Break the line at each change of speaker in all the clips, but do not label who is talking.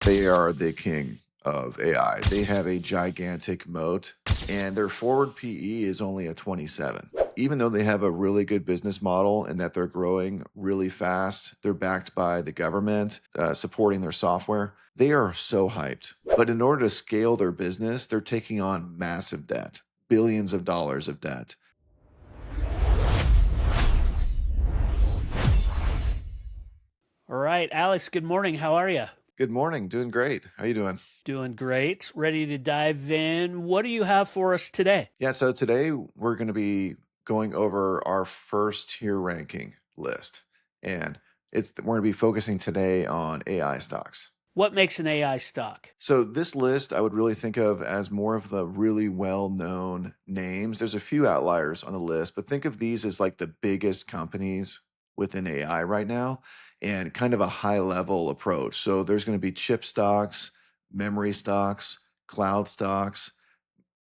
They are the king of AI. They have a gigantic moat, and their forward PE is only a 27. Even though they have a really good business model and that they're growing really fast, they're backed by the government supporting their software. They are so hyped. But in order to scale their business, they're taking on massive debt, billions of dollars of debt.
All right, Alex, good morning. How are you?
Good morning. Doing great. How you doing?
Doing great. Ready to dive in. What do you have for us today?
Yeah, so today we're going to be going over our first tier ranking list. And we're going to be focusing today on AI stocks.
What makes an AI stock?
So this list I would really think of as more of the really well-known names. There's a few outliers on the list, but think of these as like the biggest companies within AI right now and kind of a high-level approach. So there's going to be chip stocks, memory stocks, cloud stocks,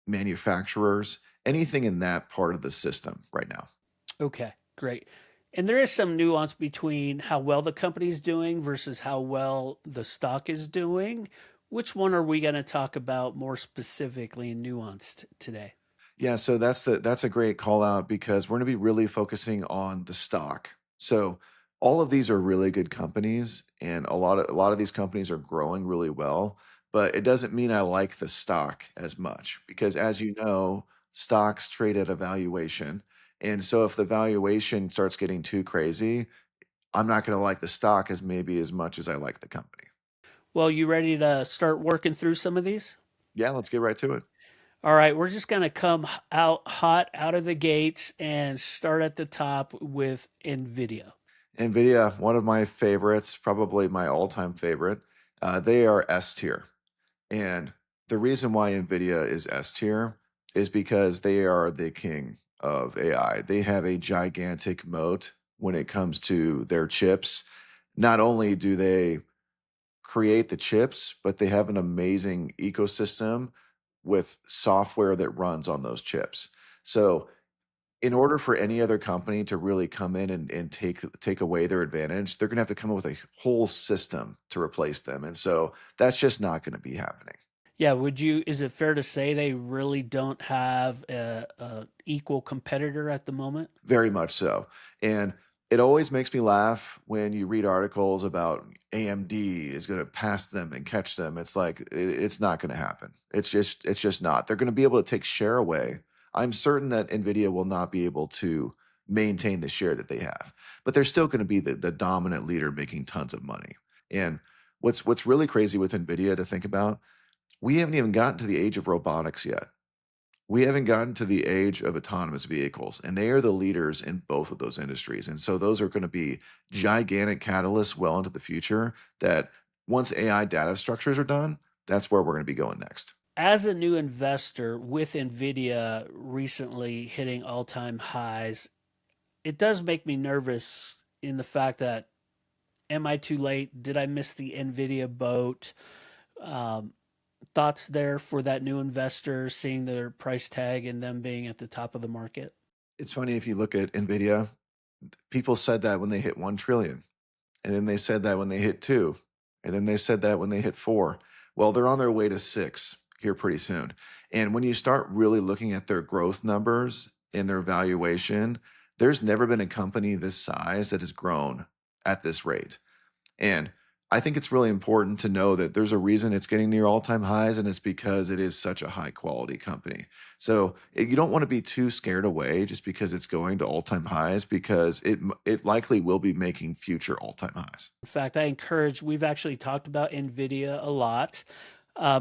manufacturers, anything in that part of the system right now.
Okay, great. And there is some nuance between how well the company is doing versus how well the stock is doing. Which one are we going to talk about more specifically and nuanced today?
Yeah, so that's a great call out because we're going to be really focusing on the stock. So all of these are really good companies and a lot of these companies are growing really well, but it doesn't mean I like the stock as much because as you know, stocks trade at a valuation. And so if the valuation starts getting too crazy, I'm not going to like the stock as maybe as much as I like the company.
Well, you ready to start working through some of these?
Yeah, let's get right to it.
All right, we're just going to come out hot out of the gates and start at the top with Nvidia.
Nvidia, one of my favorites, probably my all-time favorite. They are S tier. And the reason why NVIDIA is S tier is because they are the king of AI. They have a gigantic moat when it comes to their chips. Not only do they create the chips, but they have an amazing ecosystem with software that runs on those chips. So in order for any other company to really come in and take away their advantage, they're gonna have to come up with a whole system to replace them. And so that's just not gonna be happening.
Yeah, is it fair to say they really don't have a equal competitor at the moment?
Very much so. And it always makes me laugh when you read articles about AMD is going to pass them and catch them. It's like it's not going to happen. It's just not. They're going to be able to take share away. I'm certain that Nvidia will not be able to maintain the share that they have, but they're still going to be the dominant leader making tons of money. And what's really crazy with Nvidia to think about, we haven't even gotten to the age of robotics yet. We haven't gotten to the age of autonomous vehicles, and they are the leaders in both of those industries. And so those are going to be gigantic catalysts well into the future that once AI data structures are done, that's where we're going to be going next.
As a new investor with Nvidia recently hitting all-time highs, it does make me nervous in the fact that am I too late? Did I miss the Nvidia boat? Um, Thoughts there for that new investor seeing their price tag and them being at the top of the market?
It's funny if you look at Nvidia, people said that when they hit 1 trillion, and then they said that when they hit 2, and then they said that when they hit 4. Well, they're on their way to 6 here pretty soon. And when you start really looking at their growth numbers and their valuation, there's never been a company this size that has grown at this rate. And I think it's really important to know that there's a reason it's getting near all-time highs, and it's because it is such a high quality company. So you don't want to be too scared away just because it's going to all-time highs, because it likely will be making future all-time highs.
In fact, we've actually talked about NVIDIA a lot.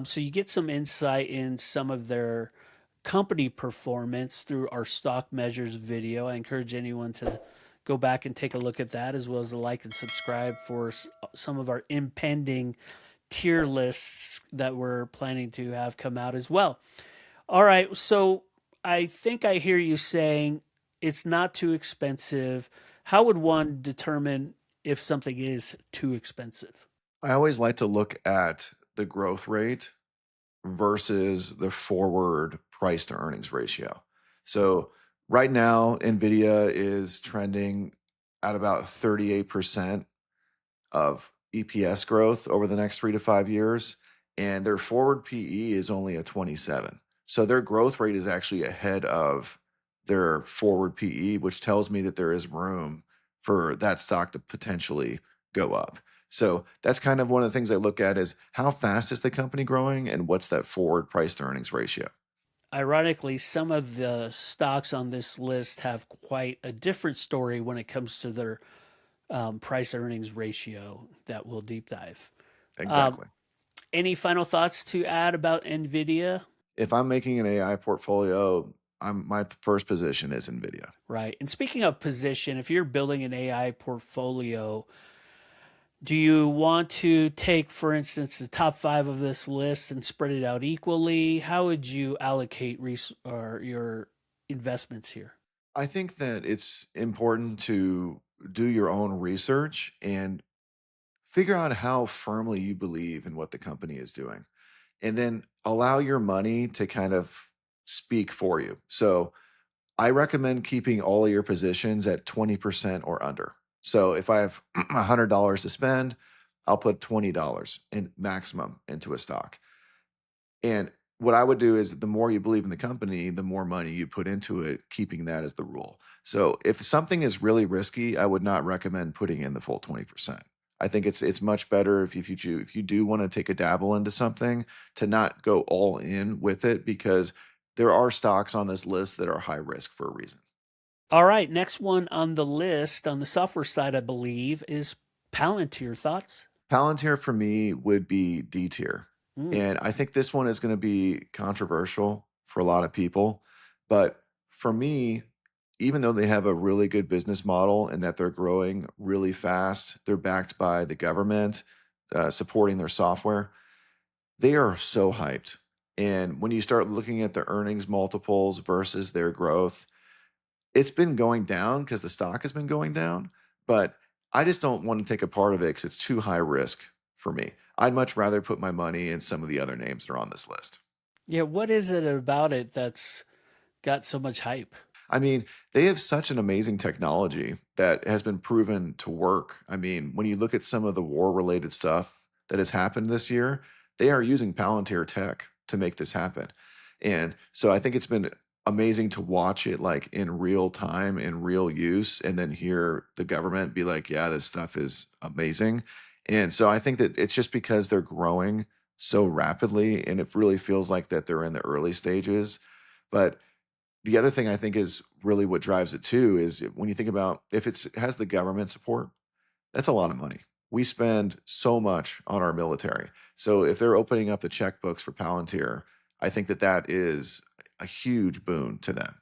So you get some insight in some of their company performance through our stock measures video. I encourage anyone to go back and take a look at that, as well as to like and subscribe for some of our impending tier lists that we're planning to have come out as well. All right, so I think I hear you saying it's not too expensive. How would one determine if something is too expensive?
I always like to look at the growth rate versus the forward price to earnings ratio. So right now, Nvidia is trending at about 38% of EPS growth over the next 3 to 5 years, and their forward PE is only a 27. So their growth rate is actually ahead of their forward PE, which tells me that there is room for that stock to potentially go up. So that's kind of one of the things I look at is how fast is the company growing and what's that forward price to earnings ratio.
Ironically, some of the stocks on this list have quite a different story when it comes to their price earnings ratio that we'll deep dive. Um,
Exactly.
any final thoughts to add about Nvidia?
If I'm making an AI portfolio, my first position is Nvidia.
Right. And speaking of position, if you're building an AI portfolio, do you want to take, for instance, the top five of this list and spread it out equally? How would you allocate or your investments here?
I think that it's important to do your own research and figure out how firmly you believe in what the company is doing, and then allow your money to kind of speak for you. So I recommend keeping all of your positions at 20% or under. So if I have $100 to spend, I'll put $20 in maximum into a stock. And what I would do is the more you believe in the company, the more money you put into it, keeping that as the rule. So if something is really risky, I would not recommend putting in the full 20%. I think it's much better if you do want to take a dabble into something to not go all in with it, because there are stocks on this list that are high risk for a reason.
All right. Next one on the list on the software side, I believe, is Palantir. Thoughts?
Palantir for me would be D tier.
Mm.
And I think this one is going to be controversial for a lot of people. But for me, even though they have a really good business model and that they're growing really fast, they're backed by the government supporting their software, they are so hyped. And when you start looking at the earnings multiples versus their growth, it's been going down because the stock has been going down, but I just don't want to take a part of it because it's too high risk for me. I'd much rather put my money in some of the other names that are on this list.
Yeah. What is it about it that's got so much hype?
I mean, they have such an amazing technology that has been proven to work. I mean, when you look at some of the war related stuff that has happened this year, they are using Palantir tech to make this happen. And so I think it's been amazing to watch it like in real time, in real use, and then hear the government be like, yeah, this stuff is amazing. And so I think that it's just because they're growing so rapidly and it really feels like that they're in the early stages. But the other thing I think is really what drives it too is when you think about if it has the government support, that's a lot of money. We spend so much on our military. So if they're opening up the checkbooks for Palantir, I think that that is a huge boon to them.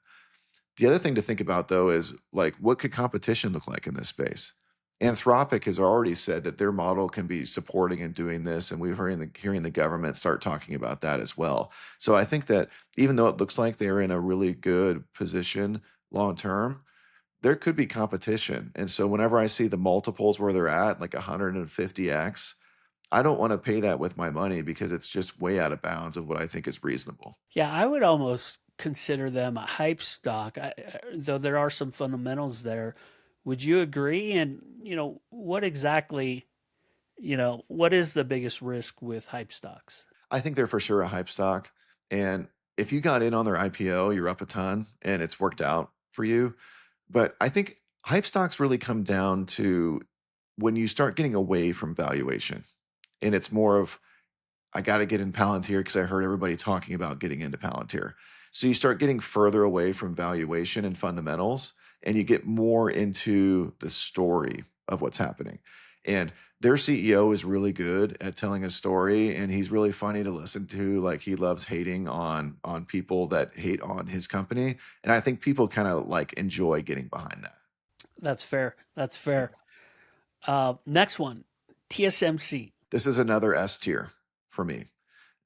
The other thing to think about though is like what could competition look like in this space? Anthropic has already said that their model can be supporting and doing this, and we've hearing the government start talking about that as well. So I think that even though it looks like they're in a really good position long term, there could be competition. And so whenever I see the multiples where they're at, like 150x, I don't want to pay that with my money because it's just way out of bounds of what I think is reasonable.
Yeah, I would almost consider them a hype stock, though there are some fundamentals there. Would you agree? And, what exactly, what is the biggest risk with hype stocks?
I think they're for sure a hype stock. And if you got in on their IPO, you're up a ton and it's worked out for you. But I think hype stocks really come down to when you start getting away from valuation. And it's more of, I got to get in Palantir because I heard everybody talking about getting into Palantir. So you start getting further away from valuation and fundamentals, and you get more into the story of what's happening. And their CEO is really good at telling a story, and he's really funny to listen to. Like he loves hating on people that hate on his company, and I think people kind of like enjoy getting behind that.
That's fair. That's
Yeah.
fair. Next one, TSMC.
This is another S tier for me.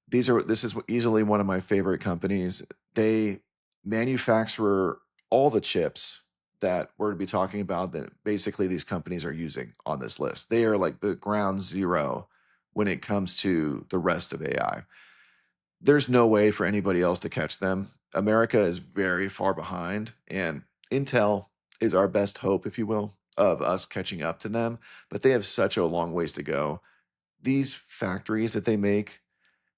This is easily one of my favorite companies. They manufacture all the chips that we're to be talking about that basically these companies are using on this list. They are like the ground zero when it comes to the rest of AI. There's no way for anybody else to catch them. America is very far behind, and Intel is our best hope, if you will. of us catching up to them, but they have such a long ways to go. These factories that they make,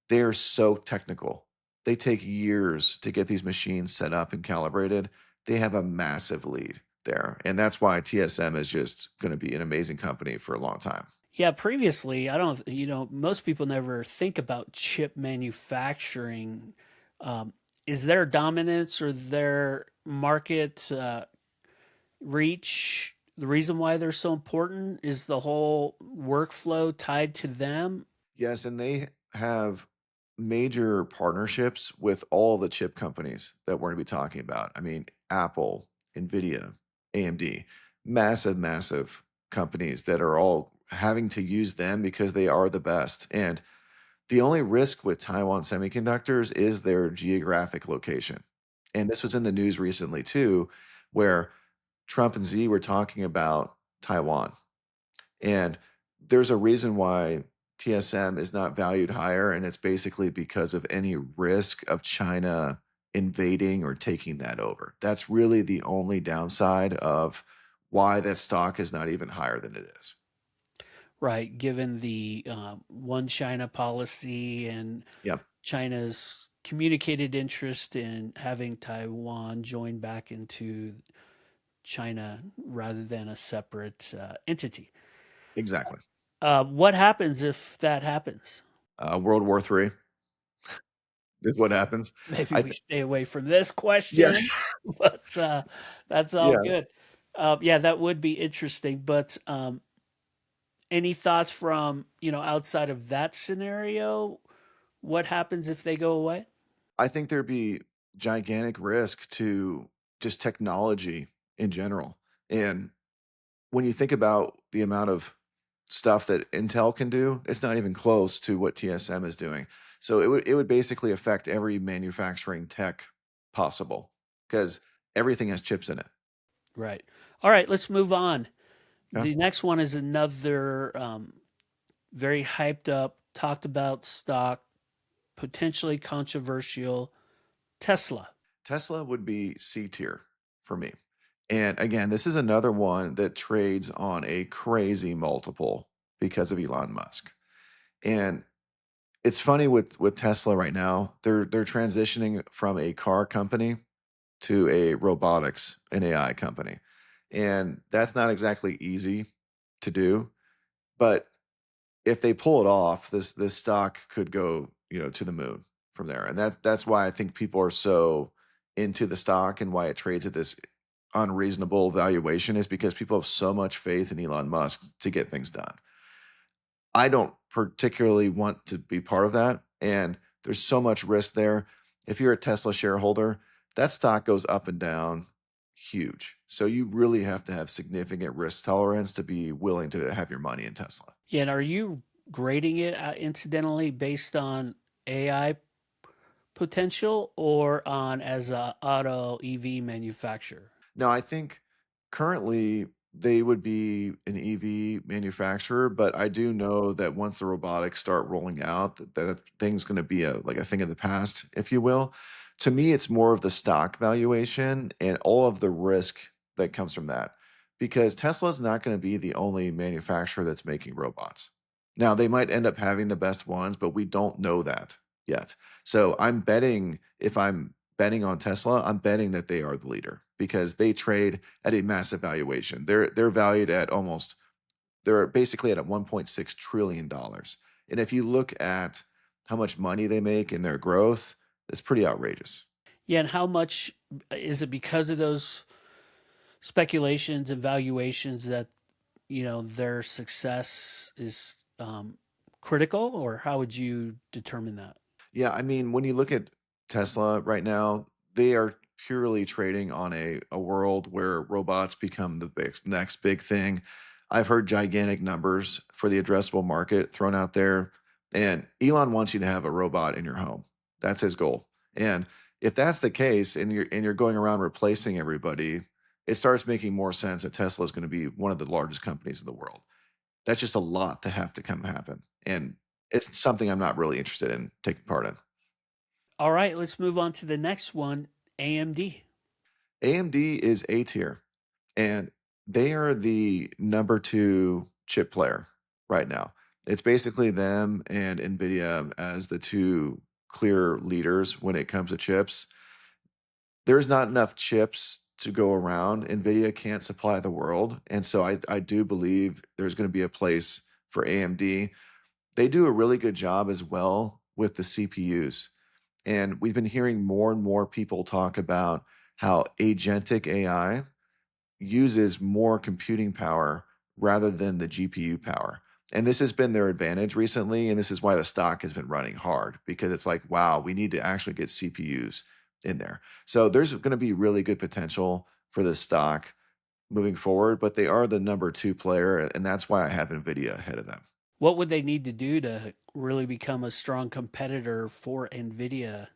they are so technical. They take years to get these machines set up and calibrated. They have a massive lead there. And that's why TSM is just going to be an amazing company for a long time.
Yeah, previously, I don't, most people never think about chip manufacturing. Um, is their dominance or their market reach the reason why they're so important? Is the whole workflow tied to them?
Yes, and they have major partnerships with all the chip companies that we're going to be talking about. I mean, Apple, Nvidia, AMD, massive, massive companies that are all having to use them because they are the best. And the only risk with Taiwan Semiconductors is their geographic location. And this was in the news recently too, where Trump and Xi were talking about Taiwan. And there's a reason why TSM is not valued higher, and it's basically because of any risk of China invading or taking that over. That's really the only downside of why that stock is not even higher than it is.
Right, given the one China policy and
Yeah,
China's communicated interest in having Taiwan join back into China rather than a separate entity.
exactly.
What happens if that happens?
World War III is what happens.
Maybe
I
we
th-
stay away from this
yeah,
question, but that's all
yeah.
good. Yeah, that would be interesting. But any thoughts from outside of that scenario? What happens if they go away?
I think there'd be gigantic risk to just technology in general. And when you think about the amount of stuff that Intel can do, it's not even close to what TSM is doing. So it would basically affect every manufacturing tech possible because everything has chips in it.
Right. All right. Let's move on.
Okay.
The next one is another very hyped up, talked about stock, potentially controversial Tesla.
Tesla would be C tier for me. And again, this is another one that trades on a crazy multiple because of Elon Musk. And it's funny with Tesla right now. They're transitioning from a car company to a robotics and AI company. And that's not exactly easy to do, but if they pull it off, this stock could go, to the moon from there. And that's why I think people are so into the stock and why it trades at this unreasonable valuation is because people have so much faith in Elon Musk to get things done. I don't particularly want to be part of that. And there's so much risk there. If you're a Tesla shareholder, that stock goes up and down huge. So you really have to have significant risk tolerance to be willing to have your money in Tesla.
Yeah, and are you grading it incidentally based on AI potential or on as a auto EV manufacturer?
Now, I think currently they would be an EV manufacturer, but I do know that once the robotics start rolling out, that thing's going to be a thing of the past, if you will. To me, it's more of the stock valuation and all of the risk that comes from that, because Tesla's not going to be the only manufacturer that's making robots. Now, they might end up having the best ones, but we don't know that yet. So I'm betting if I'm betting on Tesla, I'm betting that they are the leader because they trade at a massive valuation. They're valued at almost they're basically at a 1.6 trillion dollars. And if you look at how much money they make and their growth, it's pretty outrageous.
Yeah, and how much is it because of those speculations and valuations that their success is critical, or how would you determine that?
Yeah, I mean, when you look at Tesla right now, they are purely trading on a world where robots become the next big thing. I've heard gigantic numbers for the addressable market thrown out there, and Elon wants you to have a robot in your home. That's his goal. And if that's the case, and you're going around replacing everybody, it starts making more sense that Tesla is going to be one of the largest companies in the world. That's just a lot to have to come happen, and it's something I'm not really interested in taking part in.
All right, let's move on to the next one, AMD.
AMD is A tier. And They are the number 2 chip player right now. It's basically them and Nvidia as the 2 clear leaders when it comes to chips. There's not enough chips to go around. Nvidia can't supply the world, and so I do believe there's gonna be a place for AMD. They do a really good job as well with the CPUs, and we've been hearing more and more people talk about how agentic AI uses more computing power rather than the GPU power. And this has been their advantage recently. And this is why the stock has been running hard because it's like, wow, we need to actually get CPUs in there. So there's going to be really good potential for this stock moving forward, but they are the number 2 player. And that's why I have NVIDIA ahead of them.
What would they need to do to really become a strong competitor for Nvidia?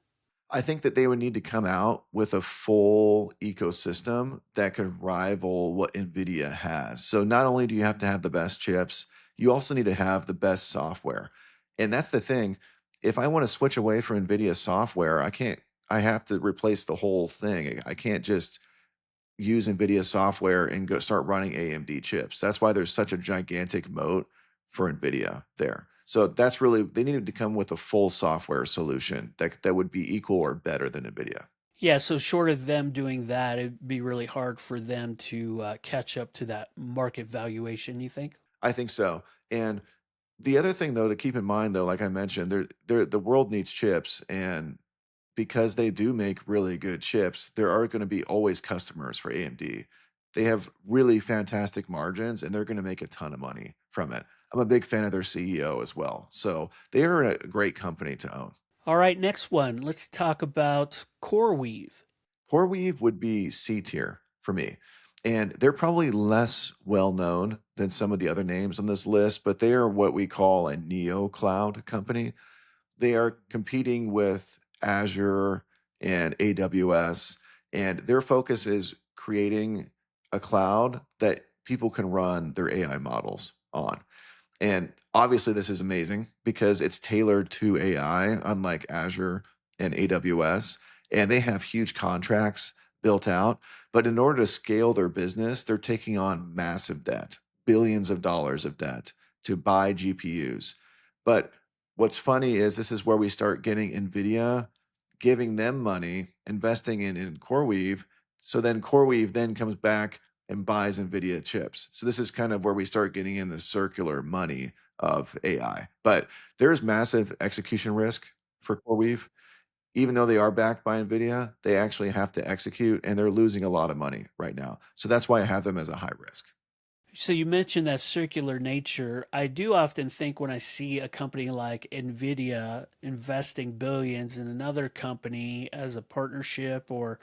I think that they would need to come out with a full ecosystem that could rival what NVIDIA has. So not only do you have to have the best chips, you also need to have the best software. And that's the thing. If I want to switch away from NVIDIA software, I have to replace the whole thing. I can't just use NVIDIA software and go start running AMD chips. That's why there's such a gigantic moat for NVIDIA there. So that's really they needed to come with a full software solution that would be equal or better than NVIDIA.
Yeah, so short of them doing that, it'd be really hard for them to catch up to that market valuation, you think?
I think so. And the other thing though to keep in mind though, like I mentioned, the world needs chips, and because they do make really good chips, there are going to be always customers for AMD. They have really fantastic margins and they're going to make a ton of money from it. I'm a big fan of their CEO as well. So they are a great company to own.
All right, next one. Let's talk about CoreWeave.
CoreWeave would be C tier for me. And they're probably less well known than some of the other names on this list, but they are what we call a neo cloud company. They are competing with Azure and AWS, and their focus is creating a cloud that people can run their AI models on. And obviously, this is amazing because it's tailored to AI, unlike Azure and AWS. And they have huge contracts built out. But in order to scale their business, they're taking on massive debt, billions of dollars of debt to buy GPUs. But what's funny is this is where we start getting NVIDIA giving them money, investing in CoreWeave. So then CoreWeave then comes back and buys NVIDIA chips. So this is kind of where we start getting in the circular money of AI. But there's massive execution risk for CoreWeave. Even though they are backed by NVIDIA, they actually have to execute and they're losing a lot of money right now. So that's why I have them as a high risk.
So you mentioned that circular nature. I do often think when I see a company like Nvidia investing billions in another company as a partnership or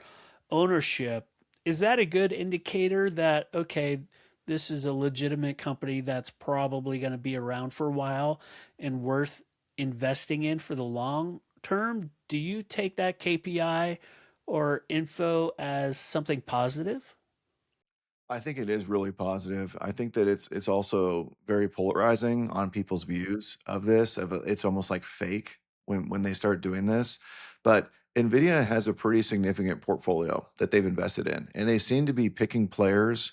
ownership, is that a good indicator that okay, this is a legitimate company that's probably going to be around for a while and worth investing in for the long term? Do you take that KPI or info as something positive?
I think it is really positive. I think that it's also very polarizing on people's views of this. It's almost like fake when they start doing this. But Nvidia has a pretty significant portfolio that they've invested in, and they seem to be picking players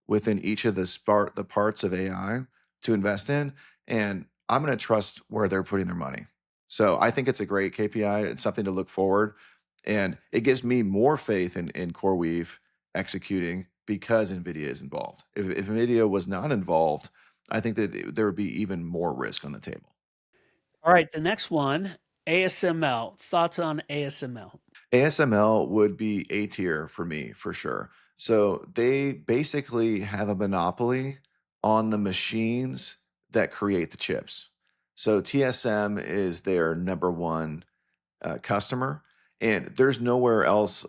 within each of the parts of AI to invest in. And I'm going to trust where they're putting their money. So I think it's a great KPI. It's something to look forward, and it gives me more faith in CoreWeave executing because NVIDIA is involved. If NVIDIA was not involved, I think that there would be even more risk on the table.
All right, the next one, ASML. Thoughts on ASML?
ASML would be A tier for me for sure. So they basically have a monopoly on the machines that create the chips. So TSM is their number one customer, and there's nowhere else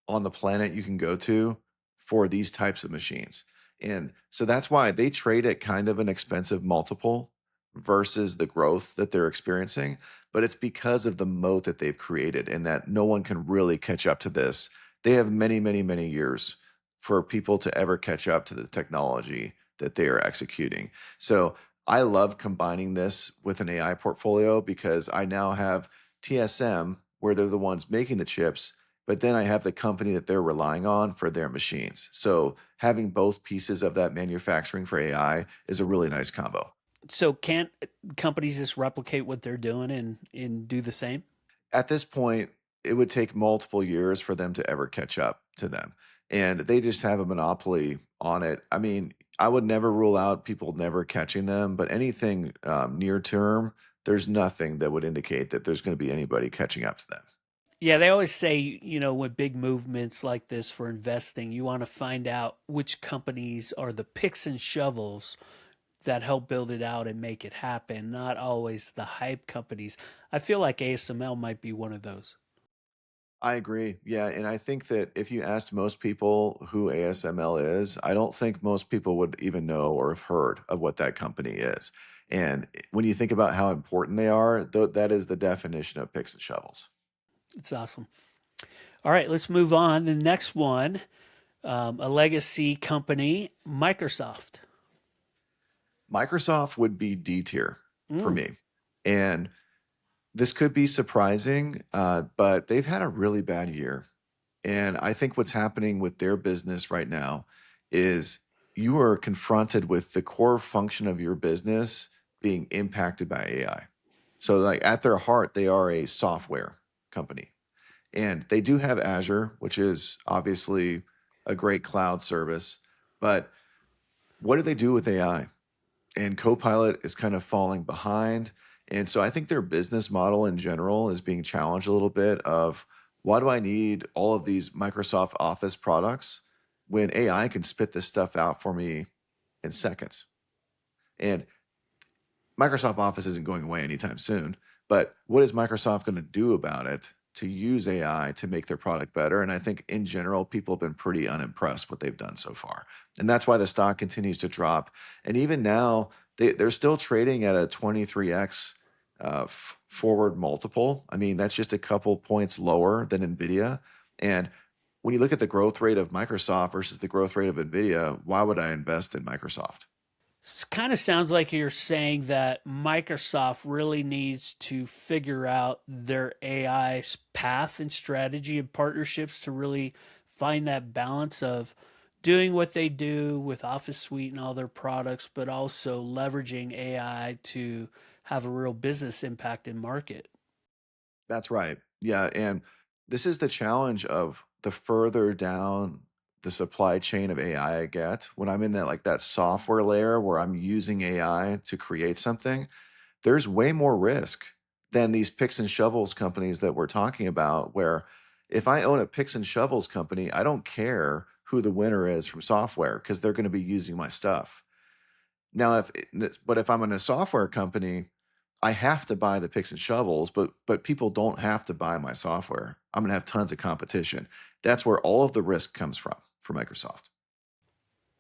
on the planet you can go to for these types of machines. And so that's why they trade at kind of an expensive multiple versus the growth that they're experiencing. But it's because of the moat that they've created and that no one can really catch up to this. They have many, many, many years for people to ever catch up to the technology that they are executing. So I love combining this with an AI portfolio because I now have TSM, where they're the ones making the chips, but then I have the company that they're relying on for their machines. So having both pieces of that manufacturing for AI is a really nice combo.
So can't companies just replicate what they're doing and do the same?
At this point, it would take multiple years for them to ever catch up to them. And they just have a monopoly on it. I mean, I would never rule out people never catching them, but anything near term, there's nothing that would indicate that there's going to be anybody catching up to them.
Yeah, they always say, with big movements like this for investing, you want to find out which companies are the picks and shovels that help build it out and make it happen, not always the hype companies. I feel like ASML might be one of those.
I agree. Yeah. And I think that if you asked most people who ASML is, I don't think most people would even know or have heard of what that company is. And when you think about how important they are, that is the definition of picks and shovels.
It's awesome. All right, let's move on. The next one, a legacy company, Microsoft.
Microsoft would be D tier for
Mm.
me. And this could be surprising, but they've had a really bad year. And I think what's happening with their business right now is you are confronted with the core function of your business being impacted by AI. So, like at their heart, they are a software company. And they do have Azure, which is obviously a great cloud service. But what do they do with AI? And Copilot is kind of falling behind. And so I think their business model in general is being challenged a little bit of why do I need all of these Microsoft Office products when AI can spit this stuff out for me in seconds? And Microsoft Office isn't going away anytime soon, but what is Microsoft going to do about it to use AI to make their product better? And I think in general, people have been pretty unimpressed what they've done so far. And that's why the stock continues to drop. And even now, they're still trading at a 23x forward multiple. I mean, that's just a couple points lower than Nvidia. And when you look at the growth rate of Microsoft versus the growth rate of Nvidia, why would I invest in Microsoft?
It kind of sounds like you're saying that Microsoft really needs to figure out their AI path and strategy and partnerships to really find that balance of doing what they do with Office Suite and all their products, but also leveraging AI to have a real business impact in market.
That's right. Yeah, and this is the challenge of the further down the supply chain of AI I get, when I'm in that like that software layer where I'm using AI to create something, there's way more risk than these picks and shovels companies that we're talking about, where if I own a picks and shovels company, I don't care who the winner is from software because they're going to be using my stuff. Now, if I'm in a software company, I have to buy the picks and shovels, but people don't have to buy my software. I'm gonna have tons of competition. That's where all of the risk comes from for Microsoft.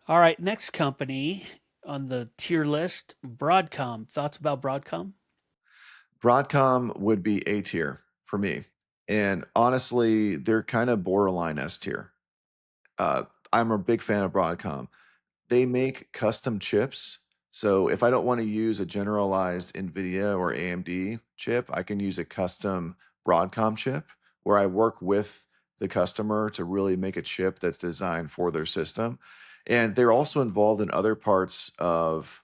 All right, next company on the tier list, Broadcom. Thoughts about Broadcom?
Broadcom would be A tier for me, and honestly, they're kind of borderline S tier. I'm a big fan of Broadcom. They make custom chips. So if I don't want to use a generalized Nvidia or AMD chip, I can use a custom Broadcom chip where I work with the customer to really make a chip that's designed for their system. And they're also involved in other parts of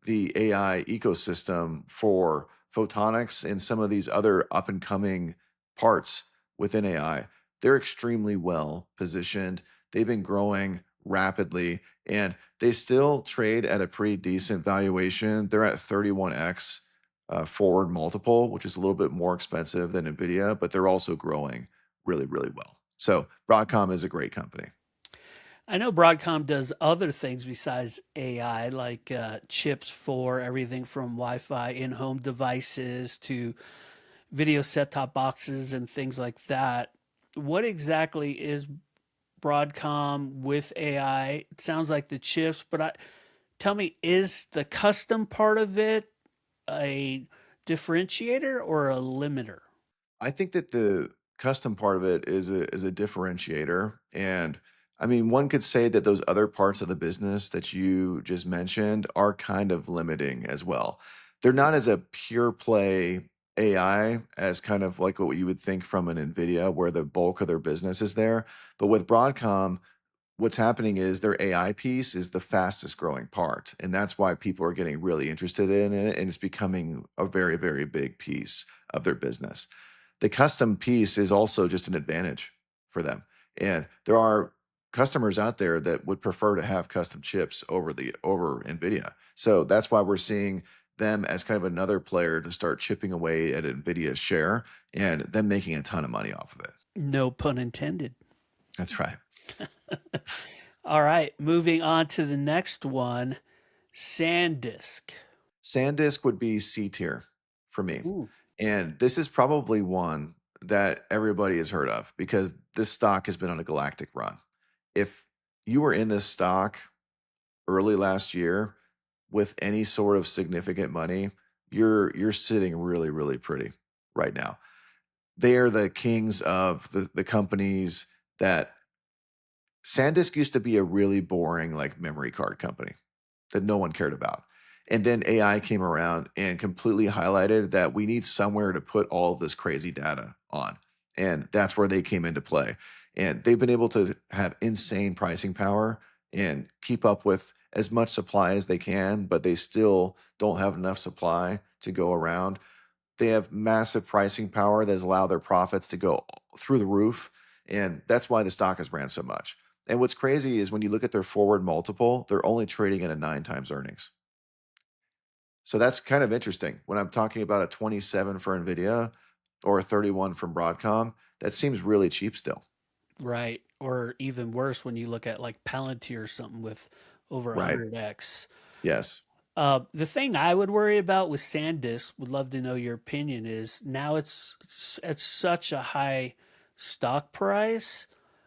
the AI ecosystem for photonics and some of these other up and coming parts within AI. They're extremely well positioned. They've been growing rapidly and they still trade at a pretty decent valuation. They're at 31x forward multiple, which is a little bit more expensive than Nvidia, but they're also growing really, really well. So Broadcom is a great company.
I know Broadcom does other things besides AI, like chips for everything from Wi Fi in home devices to video set top boxes and things like that. What exactly is Broadcom with AI? It sounds like the chips, but tell me, is the custom part of it a differentiator or a limiter?
I think that the custom part of it is a differentiator. And I mean, one could say that those other parts of the business that you just mentioned are kind of limiting as well. They're not as a pure play AI as kind of like what you would think from an Nvidia, where the bulk of their business is there. But with Broadcom, what's happening is their AI piece is the fastest growing part. And that's why people are getting really interested in it. And it's becoming a very, very big piece of their business. The custom piece is also just an advantage for them. And there are customers out there that would prefer to have custom chips over Nvidia. So that's why we're seeing them as kind of another player to start chipping away at Nvidia's share and them making a ton of money off of it.
No pun intended.
That's right.
All right, moving on to the next one, SanDisk.
SanDisk would be C tier for me.
Ooh,
And this is probably one that everybody has heard of because this stock has been on a galactic run. If you were in this stock early last year with any sort of significant money, you're sitting really, really pretty right now. They are the kings of the companies that SanDisk used to be a really boring like memory card company that no one cared about. And then AI came around and completely highlighted that we need somewhere to put all of this crazy data on. And that's where they came into play. And they've been able to have insane pricing power and keep up with as much supply as they can, but they still don't have enough supply to go around. They have massive pricing power that has allowed their profits to go through the roof. And that's why the stock has ran so much. And what's crazy is when you look at their forward multiple, they're only trading at a 9 times earnings. So that's kind of interesting. When I'm talking about a 27 for Nvidia or a 31 from Broadcom, that seems really cheap still.
right. Or even worse when you look at like Palantir or something with over
Right.
100x.
Yes.
The thing I would worry about with SanDisk, would love to know your opinion, is now it's at such a high stock price.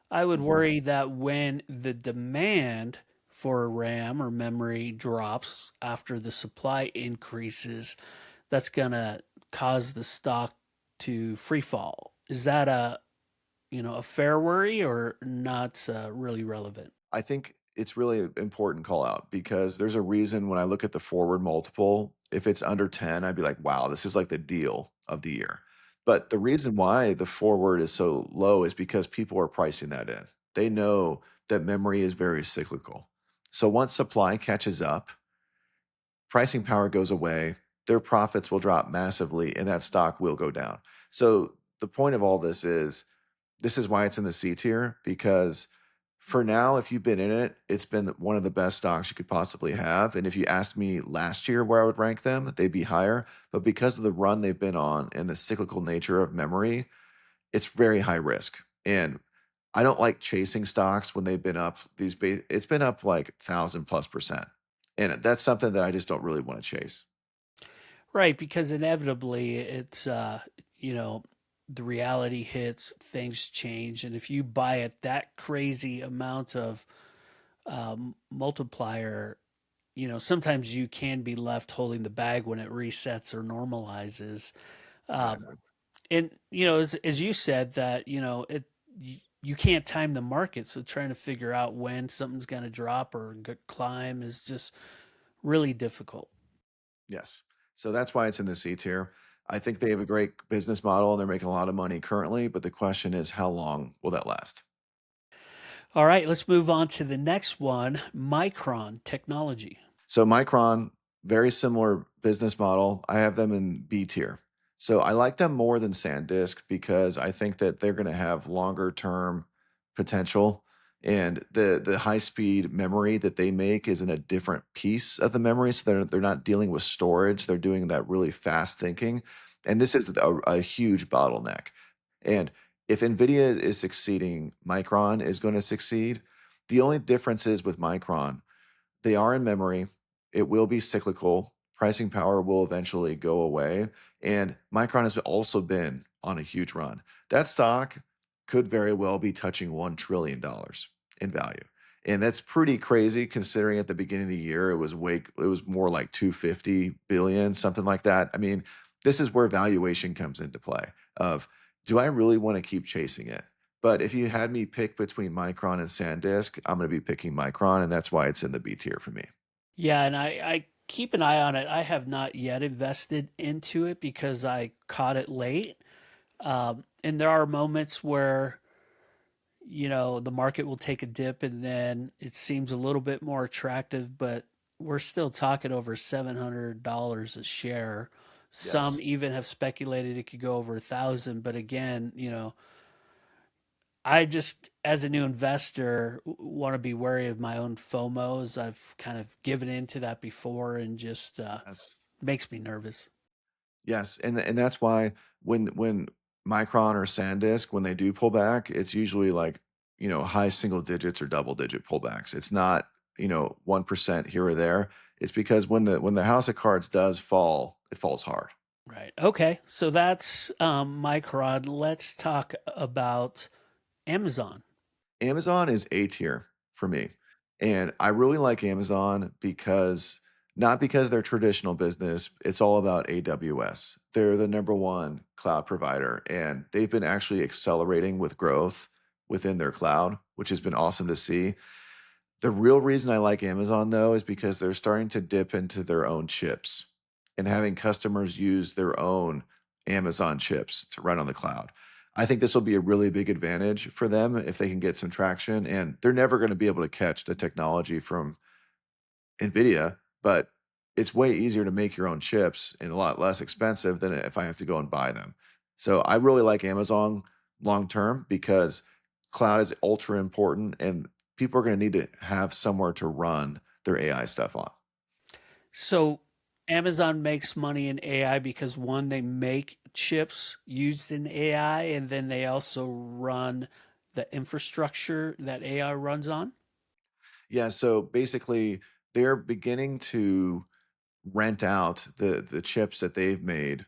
I would
Mhm.
worry that when the demand for RAM or memory drops after the supply increases, that's gonna cause the stock to free fall. Is that a fair worry or not really relevant?
I think it's really an important call out because there's a reason when I look at the forward multiple, if it's under 10, I'd be like, wow, this is like the deal of the year. But the reason why the forward is so low is because people are pricing that in. They know that memory is very cyclical. So once supply catches up, pricing power goes away, their profits will drop massively, and that stock will go down. So the point of all this is why it's in the C tier because for now, if you've been in it, it's been one of the best stocks you could possibly have. And if you asked me last year where I would rank them, they'd be higher. But because of the run they've been on and the cyclical nature of memory, it's very high risk. And I don't like chasing stocks when they've been up it's been up like 1,000+%. And that's something that I just don't really want to chase.
Right, because inevitably it's you know, the reality hits, things change, and if you buy at that crazy amount of multiplier, sometimes you can be left holding the bag when it resets or normalizes. Um,
Exactly.
and as you said that you can't time the market, so trying to figure out when something's going to drop or climb is just really difficult.
Yes. So that's why it's in the C tier. I think they have a great business model and they're making a lot of money currently, but the question is how long will that last?
All right, let's move on to the next one, Micron Technology.
So Micron, very similar business model. I have them in B tier. So I like them more than SanDisk because I think that they're going to have longer term potential. And the high speed memory that they make is in a different piece of the memory. So they're not dealing with storage. They're doing that really fast thinking. And this is a huge bottleneck. And if NVIDIA is succeeding, Micron is going to succeed. The only difference is with Micron, they are in memory. It will be cyclical. Pricing power will eventually go away. And Micron has also been on a huge run. That stock could very well be touching $1 trillion in value. And that's pretty crazy considering at the beginning of the year it was more like 250 billion, something like that. I mean, this is where valuation comes into play of do I really want to keep chasing it? But if you had me pick between Micron and SanDisk, I'm going to be picking Micron, and that's why it's in the B tier for me.
Yeah, and I keep an eye on it. I have not yet invested into it because I caught it late. And there are moments where, the market will take a dip and then it seems a little bit more attractive, but we're still talking over $700 a share. Some
Yes.
even have speculated it could go over 1,000. But again, I just, as a new investor, want to be wary of my own FOMOs. I've kind of given into that before and just
Yes.
makes me nervous.
Yes, and that's why when Micron or SanDisk, when they do pull back, it's usually like, high single digits or double digit pullbacks. It's not, 1% here or there. It's because when the house of cards does fall, it falls hard.
Right. Okay. So that's Micron. Let's talk about Amazon.
Amazon is A tier for me. And I really like Amazon because not because they're traditional business, it's all about AWS. They're the number one cloud provider, and they've been actually accelerating with growth within their cloud, which has been awesome to see. The real reason I like Amazon though is because they're starting to dip into their own chips and having customers use their own Amazon chips to run on the cloud. I think this will be a really big advantage for them if they can get some traction, and they're never going to be able to catch the technology from Nvidia, but it's way easier to make your own chips and a lot less expensive than if I have to go and buy them. So I really like Amazon long term because cloud is ultra important and people are going to need to have somewhere to run their AI stuff on.
So Amazon makes money in AI because one, they make chips used in AI, and then they also run the infrastructure that AI runs on.
Yeah, so basically they're beginning to rent out the chips that they've made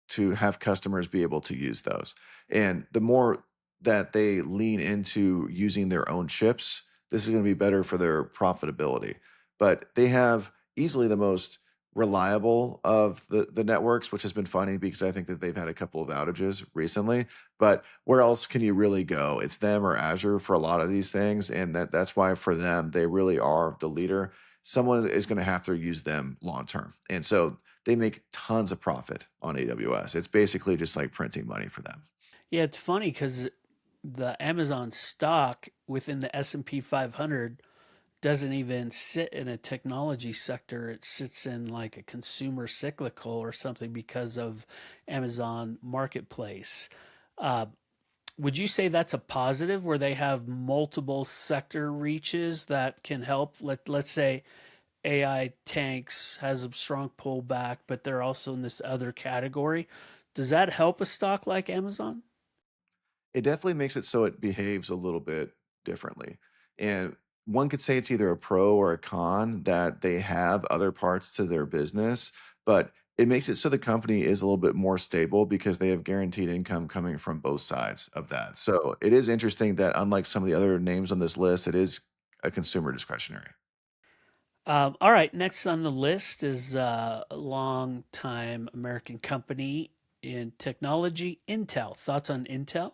to have customers be able to use those. And the more that they lean into using their own chips, this is going to be better for their profitability. But they have easily the most reliable of the networks, which has been funny because I think that they've had a couple of outages recently. But where else can you really go? It's them or Azure for a lot of these things, and that's why for them they really are the leader. Someone is going to have to use them long term, and so they make tons of profit on AWS. It's basically just like printing money for them.
Yeah, it's funny because the Amazon stock within the S&P 500 doesn't even sit in a technology sector. It sits in like a consumer cyclical or something because of Amazon Marketplace. Uh, would you say that's a positive where they have multiple sector reaches that can help? Let's say AI tanks has a strong pullback, but they're also in this other category. Does that help a stock like Amazon?
It definitely makes it so it behaves a little bit differently. And one could say it's either a pro or a con that they have other parts to their business, but it makes it so the company is a little bit more stable because they have guaranteed income coming from both sides of that. So it is interesting that unlike some of the other names on this list, it is a consumer discretionary.
All right, next on the list is a long time American company in technology, Intel. Thoughts on Intel?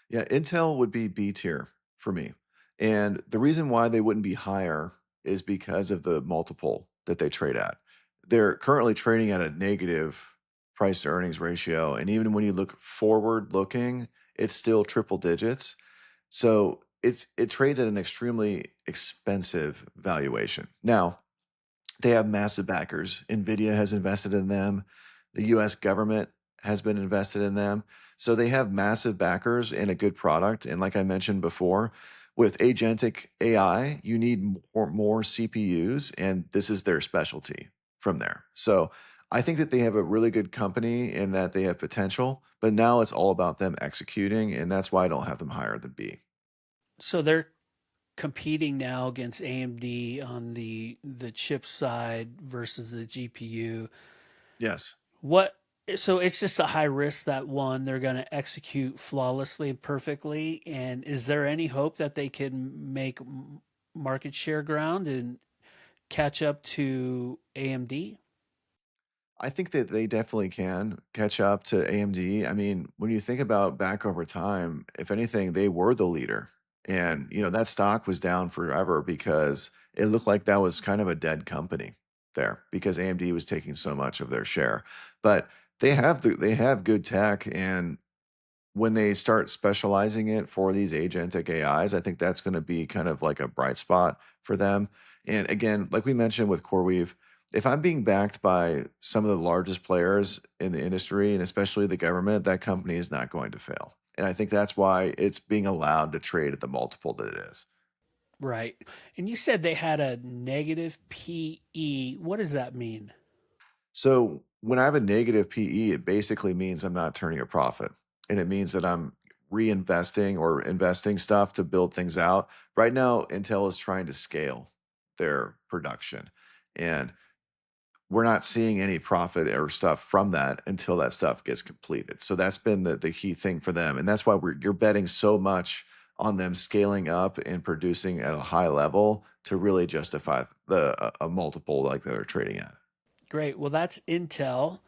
Yeah, Intel would be B tier for me. And the reason why they wouldn't be higher is because of the multiple that they trade at. They're currently trading at a negative price to earnings ratio. And even when you look forward looking, it's still triple digits. So it trades at an extremely expensive valuation. Now, they have massive backers. Nvidia has invested in them. The US government has been invested in them. So they have massive backers and a good product. And like I mentioned before, with agentic AI, you need more CPUs, and this is their specialty from there. So I think that they have a really good company and that they have potential, but now it's all about them executing. And that's why I don't have them higher than B.
So they're competing now against AMD on the chip side versus the GPU.
Yes.
What so it's just a high risk that one they're going to execute flawlessly and perfectly, and is there any hope that they can make market share ground and catch up to AMD?
I think that they definitely can catch up to AMD. I mean, when you think about back over time, if anything, they were the leader. And, that stock was down forever because it looked like that was kind of a dead company. there because AMD was taking so much of their share. But they have good tech, and when they start specializing it for these agentic AIs, I think that's going to be kind of like a bright spot for them. And again, like we mentioned with CoreWeave, if I'm being backed by some of the largest players in the industry and especially the government, that company is not going to fail. And I think that's why it's being allowed to trade at the multiple that it is.
Right. And you said they had a negative PE. What does that mean?
So when I have a negative PE, it basically means I'm not turning a profit. And it means that I'm reinvesting or investing stuff to build things out. Right now, Intel is trying to scale their production. And we're not seeing any profit or stuff from that until that stuff gets completed. So that's been the key thing for them. And that's why you're betting so much on them scaling up and producing at a high level to really justify a multiple like they're trading at.
Great. Well, that's Intel.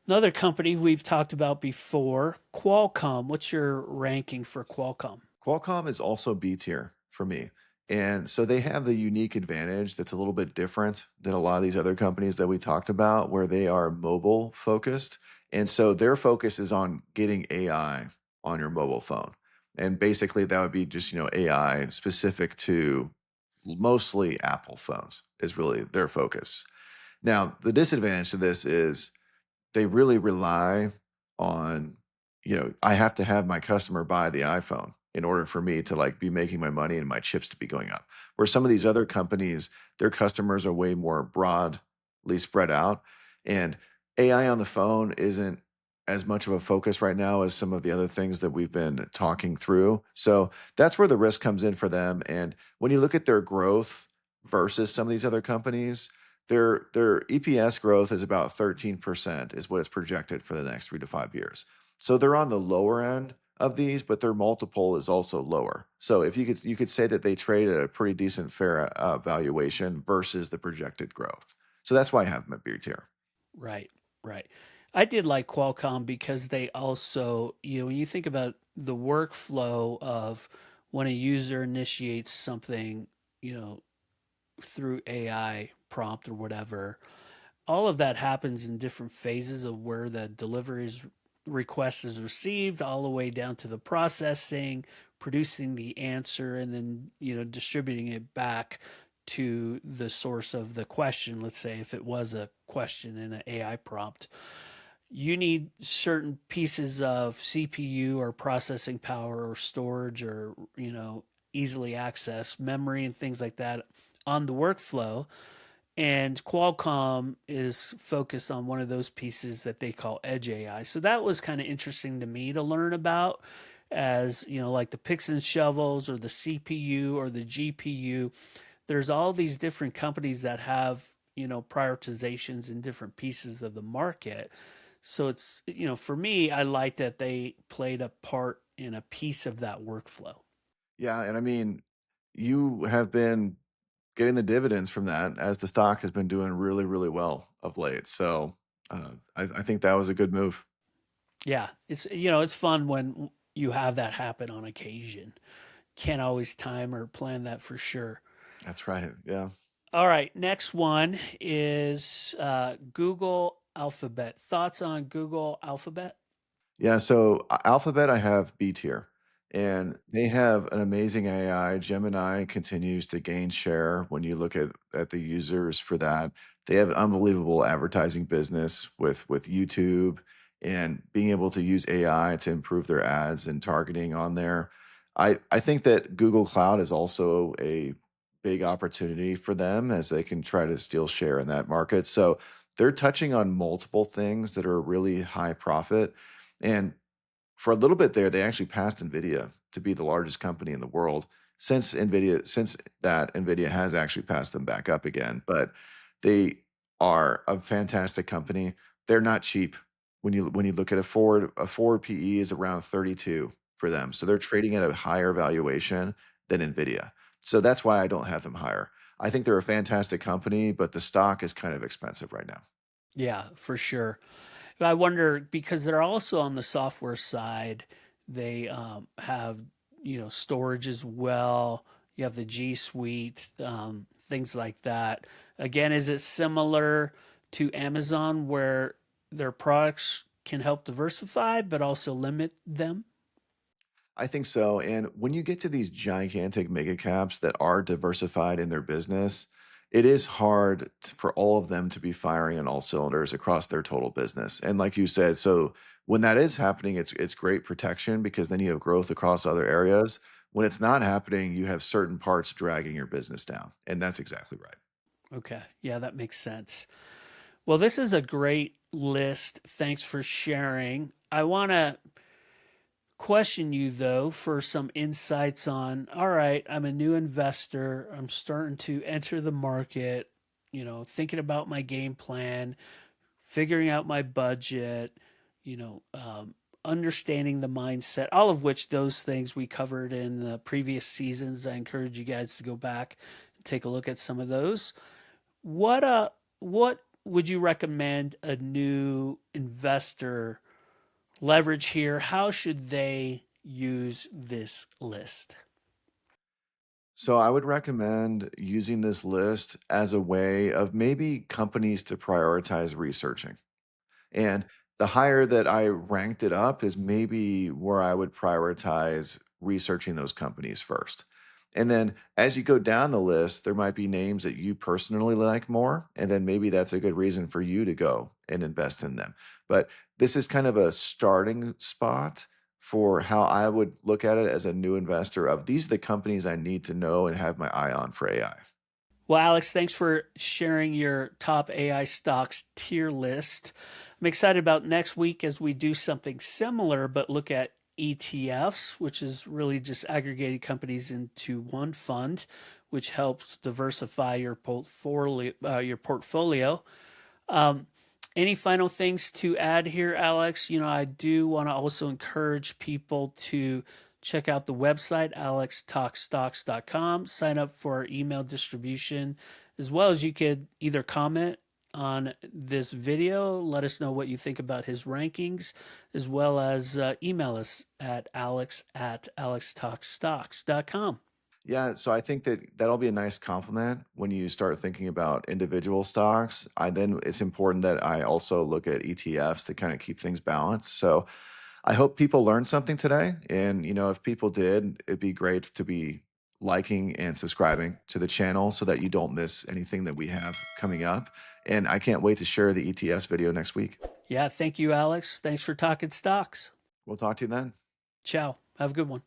Another company we've talked about before, Qualcomm. What's your ranking for Qualcomm?
Qualcomm is also B tier for me. And so they have the unique advantage that's a little bit different than a lot of these other companies that we talked about, where they are mobile focused. And so their focus is on getting AI on your mobile phone. And basically, that would be just, AI specific to mostly Apple phones, is really their focus. Now, the disadvantage to this is they really rely on, I have to have my customer buy the iPhone in order for me to like be making my money and my chips to be going up. Where some of these other companies, their customers are way more broadly spread out. And AI on the phone isn't as much of a focus right now as some of the other things that we've been talking through. So that's where the risk comes in for them. And when you look at their growth versus some of these other companies, their EPS growth is about 13% is what is projected for the next 3 to 5 years. So they're on the lower end of these, but their multiple is also lower. So if you could say that they trade at a pretty decent fair valuation versus the projected growth. So that's why I have them at B tier.
Right, right. I did like Qualcomm because they also, when you think about the workflow of when a user initiates something, you know, through AI prompt or whatever, all of that happens in different phases of where the deliveries request is received, all the way down to the processing, producing the answer, and then distributing it back to the source of the question. Let's say if it was a question in an AI prompt, you need certain pieces of CPU or processing power or storage or easily access memory and things like that on the workflow, and Qualcomm is focused on one of those pieces that they call edge AI. So that was kind of interesting to me to learn about, as like the picks and shovels or the CPU or the GPU. There's all these different companies that have, prioritizations in different pieces of the market. So it's, for me, I like that they played a part in a piece of that workflow.
Yeah, and I mean, you have been getting the dividends from that as the stock has been doing really, really well of late. So I think that was a good move.
Yeah, it's fun when you have that happen on occasion. Can't always time or plan that for sure.
That's right. Yeah.
All right, next one is Google Alphabet. Thoughts on Google Alphabet?
Yeah, so Alphabet, I have B tier, and they have an amazing AI. Gemini continues to gain share when you look at the users for that. They have an unbelievable advertising business with YouTube and being able to use AI to improve their ads and targeting on there. I think that Google Cloud is also a big opportunity for them as they can try to steal share in that market. So they're touching on multiple things that are really high profit. And for a little bit there, they actually passed Nvidia to be the largest company in the world. Since that Nvidia has actually passed them back up again, but they are a fantastic company. They're not cheap. When you look at a forward PE is around 32 for them. So they're trading at a higher valuation than Nvidia. So that's why I don't have them higher. I think they're a fantastic company, but the stock is kind of expensive right now.
Yeah, for sure. I wonder because they're also on the software side. They have storage as well. You have the G Suite, things like that. Again, is it similar to Amazon where their products can help diversify but also limit them?
I think so. And when you get to these gigantic mega caps that are diversified in their business, it is hard for all of them to be firing on all cylinders across their total business. And like you said, so when that is happening, it's great protection because then you have growth across other areas. When it's not happening, you have certain parts dragging your business down. And that's exactly right.
Okay. Yeah, that makes sense. Well, this is a great list. Thanks for sharing. I want to question you though for some insights on, all right, I'm a new investor. I'm starting to enter the market, thinking about my game plan, figuring out my budget, you know, um, understanding the mindset, all of which those things we covered in the previous seasons. I encourage you guys to go back and take a look at some of those. What would you recommend a new investor leverage here? How should they use this list?
So I would recommend using this list as a way of maybe companies to prioritize researching. And the higher that I ranked it up is maybe where I would prioritize researching those companies first. And then as you go down the list, there might be names that you personally like more. And then maybe that's a good reason for you to go and invest in them. But this is kind of a starting spot for how I would look at it as a new investor of these are the companies I need to know and have my eye on for AI.
Well, Alex, thanks for sharing your top AI stocks tier list. I'm excited about next week as we do something similar, but look at ETFs, which is really just aggregating companies into one fund, which helps diversify your portfolio. Um, any final things to add here, Alex? I do want to also encourage people to check out the website, alextalkstocks.com, sign up for our email distribution, as well as you could either comment on this video, let us know what you think about his rankings, as well as email us at alex@alextalkstocks.com.
Yeah, so I think that that'll be a nice compliment when you start thinking about individual stocks. Then it's important that I also look at ETFs to kind of keep things balanced. So I hope people learned something today. And if people did, it'd be great to be liking and subscribing to the channel so that you don't miss anything that we have coming up. And I can't wait to share the ETFs video next week.
Yeah, thank you, Alex. Thanks for talking stocks.
We'll talk to you then.
Ciao. Have a good one.